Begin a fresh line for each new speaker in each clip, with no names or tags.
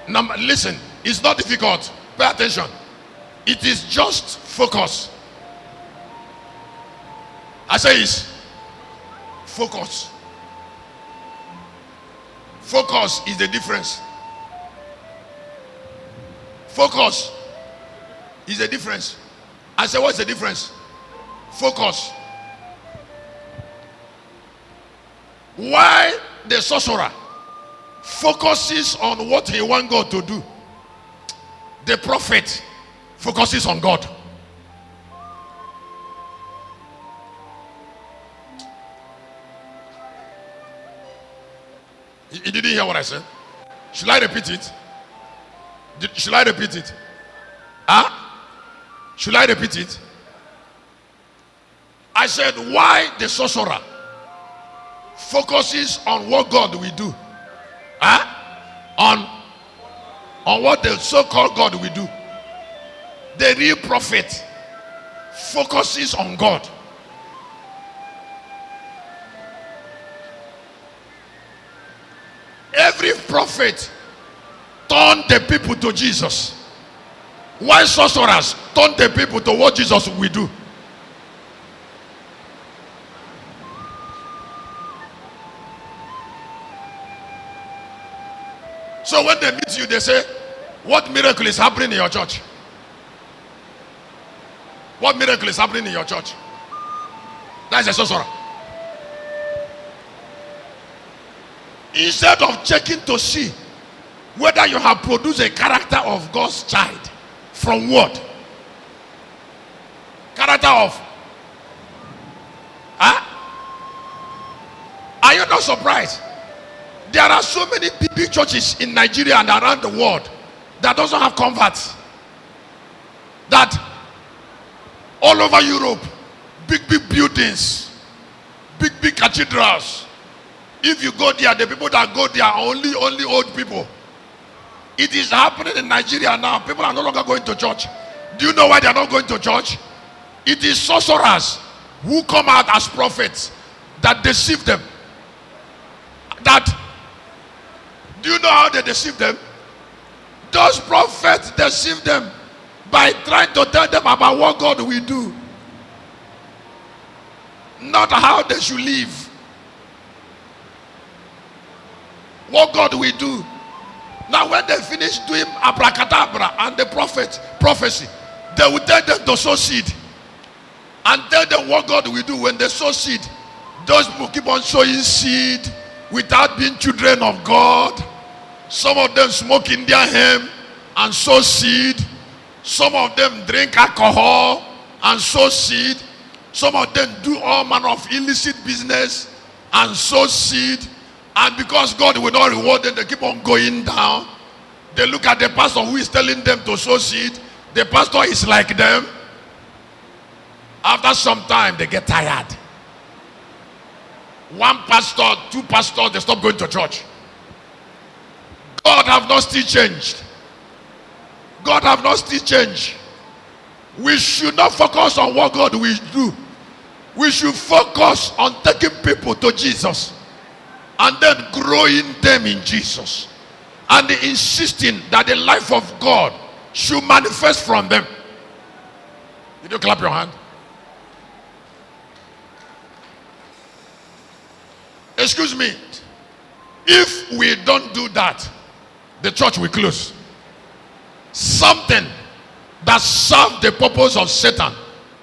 Number, listen, it's not difficult. Pay attention. It is just focus. I say it's focus. Focus is the difference. Focus is the difference. I say, what's the difference? Focus. Why the sorcerer focuses on what he wants God to do, the prophet focuses on God. You didn't hear what I said? Should I repeat it? Should I repeat it? Huh? Should I repeat it? I said, why the sorcerer focuses on what God will do? Huh? On what the so-called God will do. The real prophet focuses on God. Every prophet turned the people to Jesus. Why sorcerers turn the people to what Jesus will do? So when they meet you, they say, what miracle is happening in your church? What miracle is happening in your church? That's a sorcerer. Instead of checking to see whether you have produced a character of God's child from what? Character of? Are you not surprised? There are so many big churches in Nigeria and around the world that doesn't have converts. That all over Europe, big buildings, big cathedrals. If you go there, the people that go there are only old people. It is happening in Nigeria now. People are no longer going to church. Do you know why they are not going to church? It is sorcerers who come out as prophets that deceive them. Do you know how they deceive them? Those prophets deceive them by trying to tell them about what God will do, not how they should live. What God will do. Now when they finish doing abracadabra and the prophecy, they will tell them to sow seed and tell them what God will do when they sow seed. Those people keep on sowing seed without being children of God. Some of them smoke Indian hemp and sow seed. Some of them drink alcohol and sow seed. Some of them do all manner of illicit business and sow seed. And because God will not reward them, they keep on going down. They look at the pastor who is telling them to sow seed. The pastor is like them. After some time, they get tired. One pastor, two pastors, they stop going to church. God have not still changed. God have not still changed. We should not focus on what God will do. We should focus on taking people to Jesus and then growing them in Jesus and insisting that the life of God should manifest from them. Did you clap your hand? Excuse me. If we don't do that, the church will close. Something that serves the purpose of Satan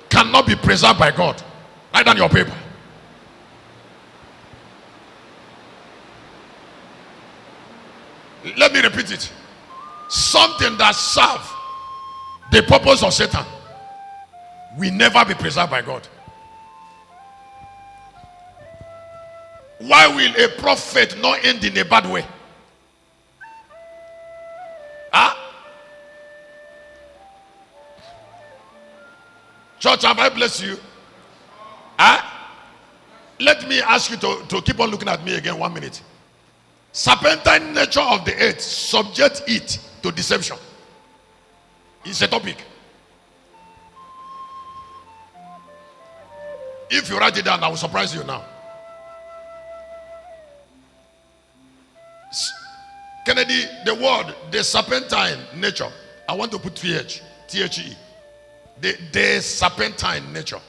cannot be preserved by God. Write down your paper. Let me repeat it. Something that serves the purpose of Satan will never be preserved by God. Why will a prophet not end in a bad way? Church, have I blessed you? Let me ask you to keep on looking at me again 1 minute. Serpentine nature of the earth subject it to deception. It's a topic. If you write it down, I will surprise you now. Kennedy, the word, the serpentine nature. I want to put THE. The serpentine nature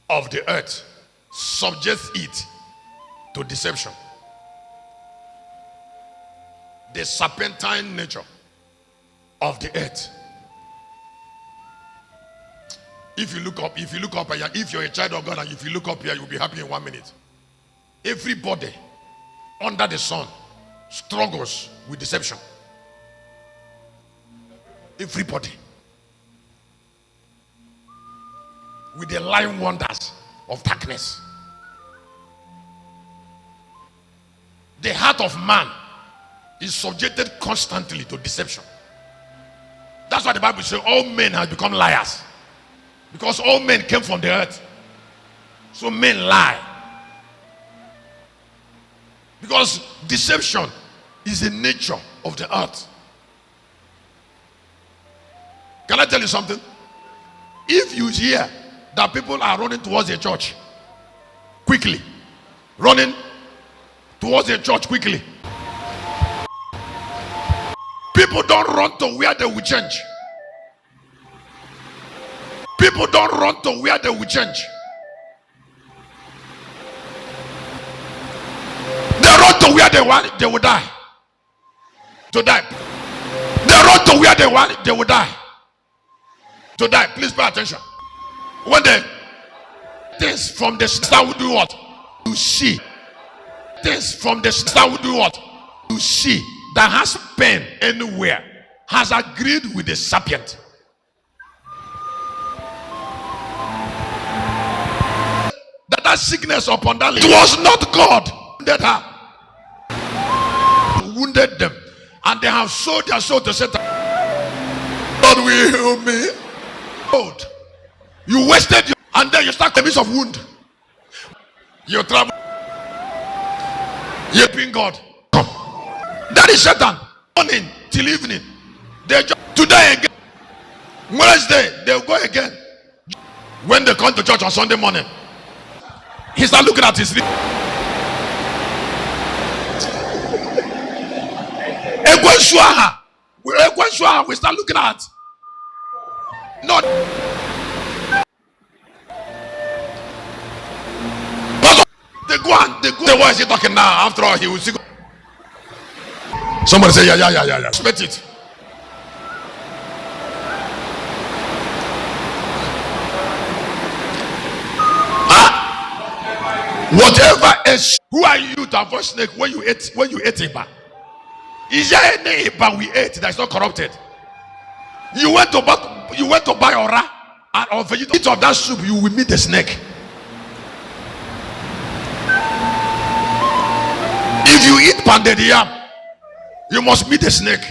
of the earth subjects it to deception. The serpentine nature of the earth. If you look up here, if you're a child of God and if you look up here, you'll be happy in 1 minute. Everybody under the sun struggles with deception. Everybody. With the lying wonders of darkness. The heart of man is subjected constantly to deception. That's why the Bible says all men have become liars. Because all men came from the earth. So men lie. Because deception is the nature of the earth. Can I tell you something? If you hear that people are running towards a church quickly, running towards a church quickly, people don't run to where they will change. People don't run to where they will change. They run to where they will die. To die. They run to where they will die. To die. Please pay attention. When the things from the star will do what? You see. Things from the star will do what? You see. That has pen anywhere has agreed with the serpent. That sickness upon that lady, it was not God that had wounded them, and they have sold their soul to Satan. God will heal me. Lord, you wasted your, and then you start the midst of wound. You travel. You're being God. Come. That is Satan. Morning till evening. They today again. Wednesday they'll go again. When they come to church on Sunday morning, he start looking at his we start looking at. Not they go. Why is he talking now? After all, he will see. Somebody say yeah. Respect it. Whatever is, who are you to avoid snake when you ate Iba? Is there any Iba we ate that is not corrupted? You went to buy ora and of eat of that soup, you will meet the snake. If you eat pounded yam, you must meet the snake.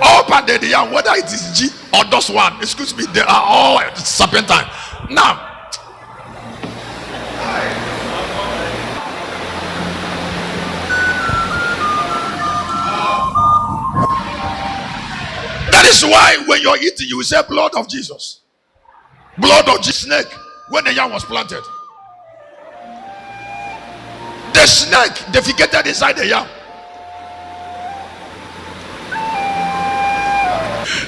All pounded yam, whether it is G or DOS one, excuse me, they are all serpentine. Now, that is why when you're eating, you will say blood of Jesus. Blood of Jesus. Snake, when the yam was planted, the snake defecated inside the yam.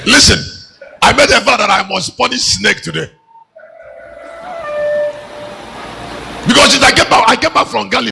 Listen, I made a vow that I must punish snake today. Because I came back from Galilee.